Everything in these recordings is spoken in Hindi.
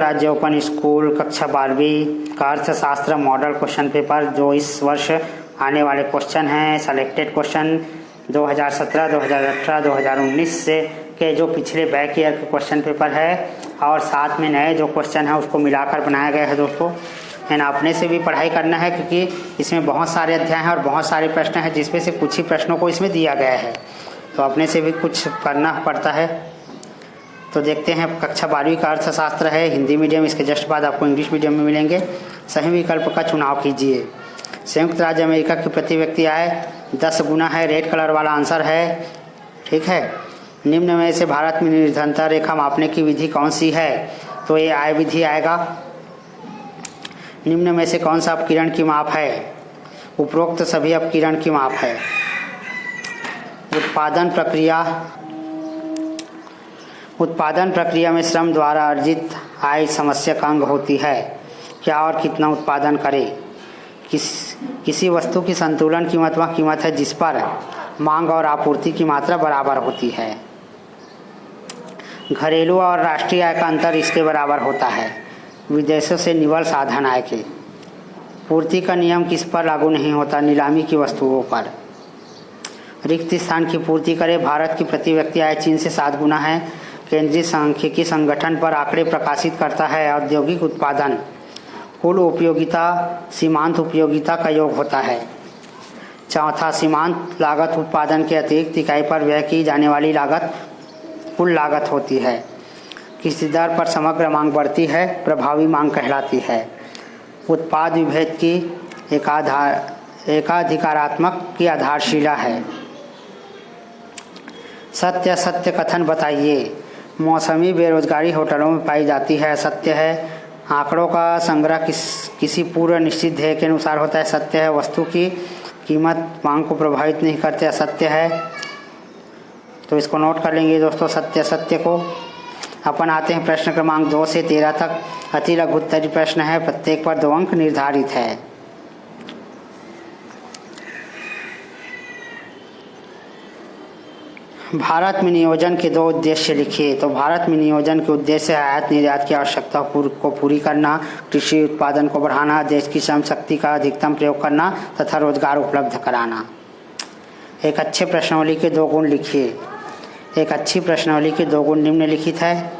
राज्य ओपन स्कूल कक्षा 12वीं का अर्थशास्त्र मॉडल क्वेश्चन पेपर जो इस वर्ष आने वाले क्वेश्चन हैं सेलेक्टेड क्वेश्चन 2017, 2018, 2019 से के जो पिछले बैक ईयर के क्वेश्चन पेपर है और साथ में नए जो क्वेश्चन है उसको मिलाकर बनाया गया है दोस्तों। एंड अपने से भी पढ़ाई करना है क्योंकि इसमें बहुत सारे अध्याय हैं और बहुत सारे प्रश्न हैं जिसमें से कुछ ही प्रश्नों को इसमें दिया गया है, तो अपने से भी कुछ करना पड़ता है। तो देखते हैं कक्षा 12वीं का अर्थशास्त्र है हिंदी मीडियम, इसके जस्ट बाद आपको इंग्लिश मीडियम में मिलेंगे। सही विकल्प का चुनाव कीजिए। संयुक्त राज्य अमेरिका की प्रति व्यक्ति आय 10 गुना है, रेड कलर वाला आंसर है, ठीक है। निम्न में से भारत में निर्धनता रेखा मापने की विधि कौन सी है, तो ये आय विधि आएगा। निम्न में से कौन सा अपकिरण की माप है, उपरोक्त सभी अपकिरण की माप है। उत्पादन प्रक्रिया में श्रम द्वारा अर्जित आय समस्या का अंग होती है। क्या और कितना उत्पादन करें। किसी वस्तु की संतुलन कीमत वह कीमत है जिस पर मांग और आपूर्ति की मात्रा बराबर होती है। घरेलू और राष्ट्रीय आय का अंतर इसके बराबर होता है विदेशों से निवल साधन आय के। पूर्ति का नियम किस पर लागू नहीं होता, नीलामी की वस्तुओं पर। रिक्त स्थान की पूर्ति करे। भारत की प्रति व्यक्ति आय चीन से 7 गुना है। केंद्रीय सांख्यिकी संगठन पर आंकड़े प्रकाशित करता है। औद्योगिक उत्पादन कुल उपयोगिता सीमांत उपयोगिता का योग होता है। चौथा, सीमांत लागत उत्पादन के अतिरिक्त इकाई पर व्यय की जाने वाली लागत कुल लागत होती है। किसी दर पर समग्र मांग बढ़ती है, प्रभावी मांग कहलाती है। उत्पाद विभेद की एकाधिकारात्मक की आधारशिला है। सत्य सत्य कथन बताइए। मौसमी बेरोजगारी होटलों में पाई जाती है, सत्य है। आंकड़ों का संग्रह किसी पूर्व निश्चित ध्येय के अनुसार होता है, सत्य है। वस्तु की कीमत मांग को प्रभावित नहीं करते, असत्य है। तो इसको नोट कर लेंगे दोस्तों सत्य सत्य को। अपन आते हैं प्रश्न क्रमांक 2 से 13 तक। अति लघु उत्तरीय प्रश्न है, प्रत्येक पर 2 अंक निर्धारित है। भारत में नियोजन के 2 उद्देश्य लिखिए। तो भारत में नियोजन के उद्देश्य आयात निर्यात की आवश्यकता को पूरी करना, कृषि उत्पादन को बढ़ाना, देश की श्रम शक्ति का अधिकतम प्रयोग करना तथा रोजगार उपलब्ध कराना। एक अच्छे प्रश्नावली के 2 गुण लिखिए। एक अच्छी प्रश्नावली के 2 गुण निम्नलिखित है।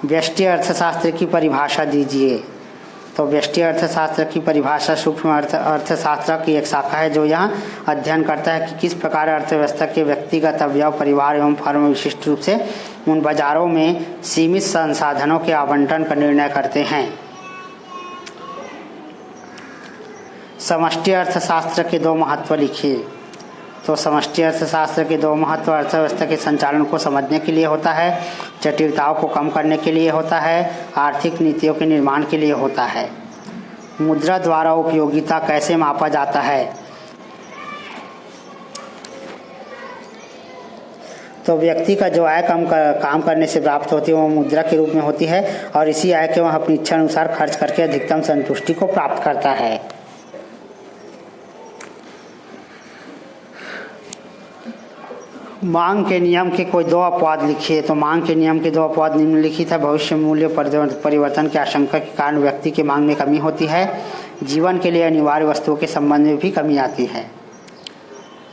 व्यष्टि अर्थशास्त्र की परिभाषा दीजिए। तो व्यष्टि अर्थशास्त्र की परिभाषा सूक्ष्म अर्थशास्त्र की एक शाखा है जो यह अध्ययन करता है कि किस प्रकार अर्थव्यवस्था के व्यक्तिगत अवयव परिवार एवं फर्म विशिष्ट रूप से उन बाजारों में सीमित संसाधनों के आवंटन का निर्णय करते हैं। समष्टि अर्थशास्त्र के 2 महत्व लिखिए। तो समष्टि अर्थशास्त्र के 2 महत्व अर्थव्यवस्था के संचालन को समझने के लिए होता है, जटिलताओं को कम करने के लिए होता है, आर्थिक नीतियों के निर्माण के लिए होता है। मुद्रा द्वारा उपयोगिता कैसे मापा जाता है। तो व्यक्ति का जो आय काम करने से प्राप्त होती है वो मुद्रा के रूप में होती है और इसी आय के वह अपनी इच्छा अनुसार खर्च करके अधिकतम संतुष्टि को प्राप्त करता है। मांग के नियम के कोई 2 अपवाद लिखिए। तो मांग के नियम के 2 अपवाद निम्नलिखित है। भविष्य मूल्य परिवर्तन की आशंका के कारण व्यक्ति के मांग में कमी होती है। जीवन के लिए अनिवार्य वस्तुओं के संबंध में भी कमी आती है।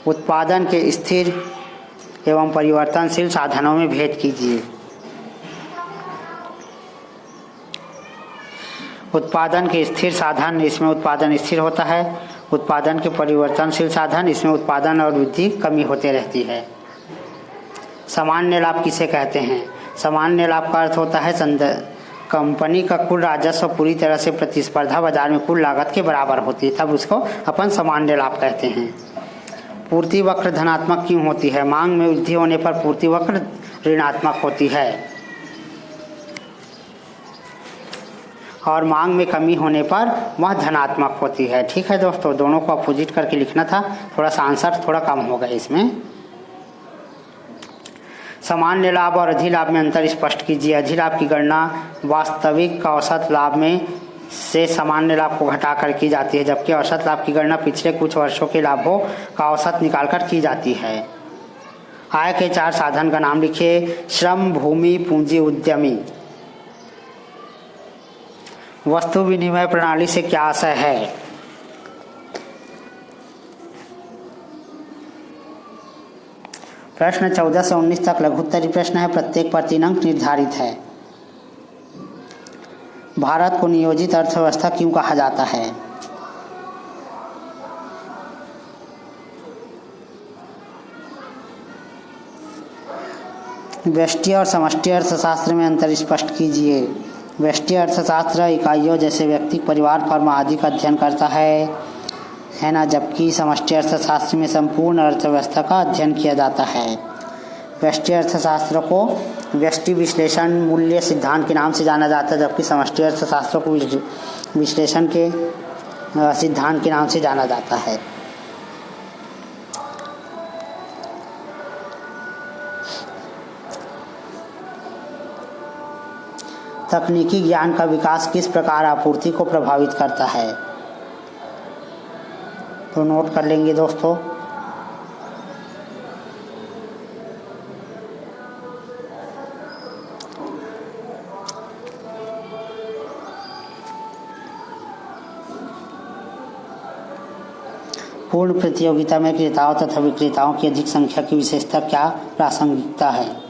उत्पादन के स्थिर एवं परिवर्तनशील साधनों में भेद कीजिए। उत्पादन के स्थिर साधन, इसमें उत्पादन स्थिर होता है। उत्पादन के परिवर्तनशील साधन, इसमें उत्पादन और वृद्धि कमी होते रहती है। सामान्य लाभ किसे कहते हैं। सामान्य लाभ का अर्थ होता है कंपनी का कुल राजस्व पूरी तरह से प्रतिस्पर्धा बाजार में कुल लागत के बराबर होती है, तब उसको अपन सामान्य लाभ कहते हैं। पूर्ति वक्र धनात्मक क्यों होती है। मांग में वृद्धि होने पर पूर्ति वक्र ऋणात्मक होती है और मांग में कमी होने पर वह धनात्मक होती है। ठीक है दोस्तों, दोनों को अपोजिट करके लिखना था, थोड़ा सा आंसर थोड़ा कम हो गया इसमें। सामान्य लाभ और अधिलाभ में अंतर स्पष्ट कीजिए। अधिलाभ की गणना वास्तविक औसत लाभ में से सामान्य लाभ को घटाकर की जाती है, जबकि औसत लाभ की गणना पिछले कुछ वर्षों के लाभों का औसत निकालकर की जाती है। आय के 4 साधन का नाम लिखिए। श्रम, भूमि, पूंजी, उद्यमी। वस्तु विनिमय प्रणाली से क्या आशय है? प्रश्न 14 से 19 तक लघुत्तरी प्रश्न है, प्रत्येक पर 3 अंक निर्धारित है। भारत को नियोजित अर्थव्यवस्था क्यों कहा जाता है? व्यष्टि और समष्टि अर्थशास्त्र में अंतर स्पष्ट कीजिए। व्यष्टि अर्थशास्त्र इकाइयों जैसे व्यक्ति, परिवार, फर्म आदि का अध्ययन करता है ना, जबकि समष्टि अर्थशास्त्र में संपूर्ण अर्थव्यवस्था का अध्ययन किया जाता है। व्यष्टि अर्थशास्त्र को व्यष्टि विश्लेषण मूल्य सिद्धांत के नाम से जाना जाता है, जबकि समष्टि अर्थशास्त्र को विश्लेषण के सिद्धांत के नाम से जाना जाता है। तकनीकी ज्ञान का विकास किस प्रकार आपूर्ति को प्रभावित करता है? तो नोट कर लेंगे दोस्तों। पूर्ण प्रतियोगिता में क्रेताओं तथा विक्रेताओं की अधिक संख्या की विशेषता क्या प्रासंगिकता है?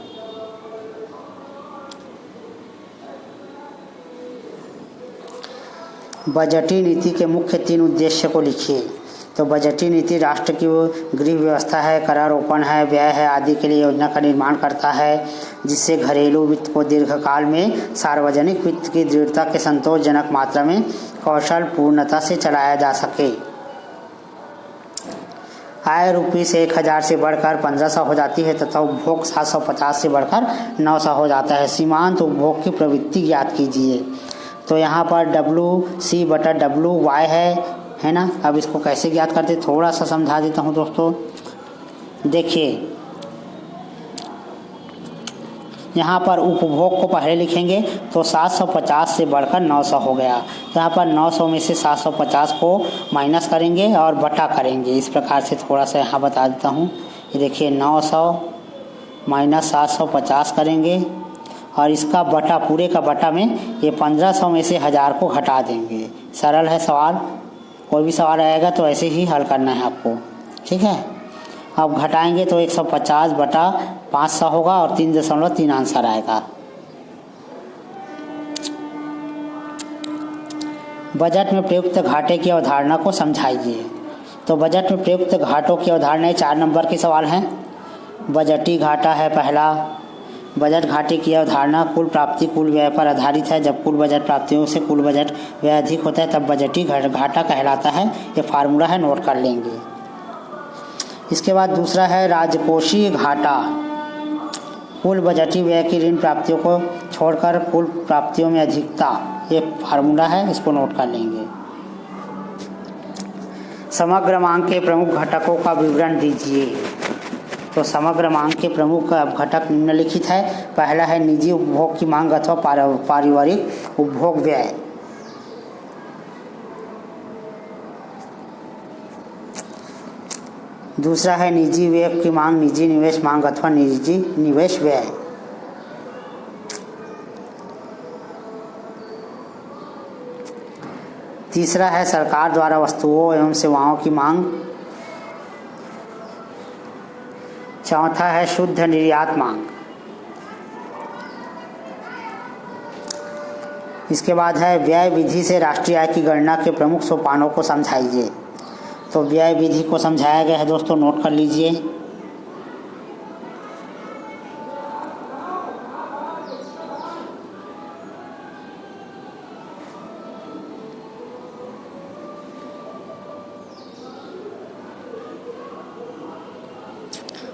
बजटीय नीति के मुख्य 3 उद्देश्य को लिखिए। तो बजटीय नीति राष्ट्र की गृह व्यवस्था है, करारोपण है, व्यय है आदि के लिए योजना का निर्माण करता है, जिससे घरेलू वित्त को दीर्घकाल में सार्वजनिक वित्त की दृढ़ता के संतोषजनक मात्रा में कौशल पूर्णता से चलाया जा सके। आय ₹1000 से बढ़कर 1500 हो जाती है तथा उपभोग 750 से बढ़कर 900 हो जाता है। सीमांत उपभोग की प्रवृत्ति ज्ञात कीजिए। तो यहाँ पर WC/WY है ना। अब इसको कैसे ज्ञात करते, थोड़ा सा समझा देता हूँ दोस्तों। देखिए, यहाँ पर उपभोग को पहले लिखेंगे तो 750 से बढ़कर 900 हो गया। यहाँ पर 900 में से 750 को माइनस करेंगे और बटा करेंगे। इस प्रकार से थोड़ा सा यहाँ बता देता हूँ। ये देखिए, 900 माइनस 750 करेंगे और इसका बटा, पूरे का बटा में ये 1500 में से 1000 को घटा देंगे। सरल है सवाल, कोई भी सवाल आएगा तो ऐसे ही हल करना है आपको, ठीक है। अब घटाएंगे तो 150 बटा 500 होगा और 3.3 आंसर आएगा। बजट में प्रयुक्त घाटे की अवधारणा को समझाइए। तो बजट में प्रयुक्त घाटों की अवधारणा 4 नंबर के सवाल हैं। बजटीय घाटा है पहला। बजट घाटे की अवधारणा कुल प्राप्ति कुल व्यय पर आधारित है। जब कुल बजट प्राप्तियों से कुल बजट व्यय अधिक होता है तब बजटीय घाटा कहलाता है। ये फार्मूला है, नोट कर लेंगे। इसके बाद दूसरा है राजकोषीय घाटा। कुल बजटीय व्यय की ऋण प्राप्तियों को छोड़कर कुल प्राप्तियों में अधिकता, ये फार्मूला है, इसको नोट कर लेंगे। समग्र मांग के प्रमुख घटकों का विवरण दीजिए। तो समग्र मांग के प्रमुख घटक निम्नलिखित है। पहला है निजी उपभोग की मांग अथवा पारिवारिक उपभोग व्यय। दूसरा है निजी व्यय की मांग, निजी निवेश मांग अथवा निजी निवेश व्यय। तीसरा है सरकार द्वारा वस्तुओं एवं सेवाओं की मांग। चौथा है शुद्ध निर्यात मांग। इसके बाद है व्यय विधि से राष्ट्रीय आय की गणना के प्रमुख सोपानों को समझाइए। तो व्यय विधि को समझाया गया है दोस्तों, नोट कर लीजिए।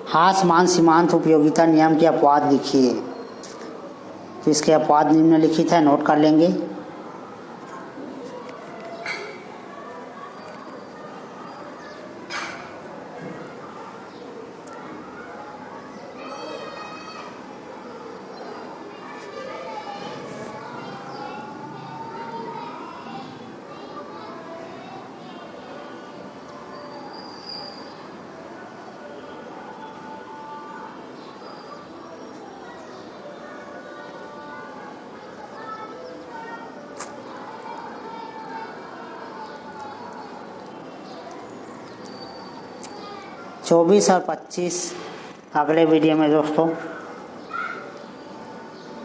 हास मान सीमांत उपयोगिता नियम के अपवाद लिखिए। तो इसके अपवाद निम्नलिखित है, नोट कर लेंगे। 24 और 25 अगले वीडियो में दोस्तों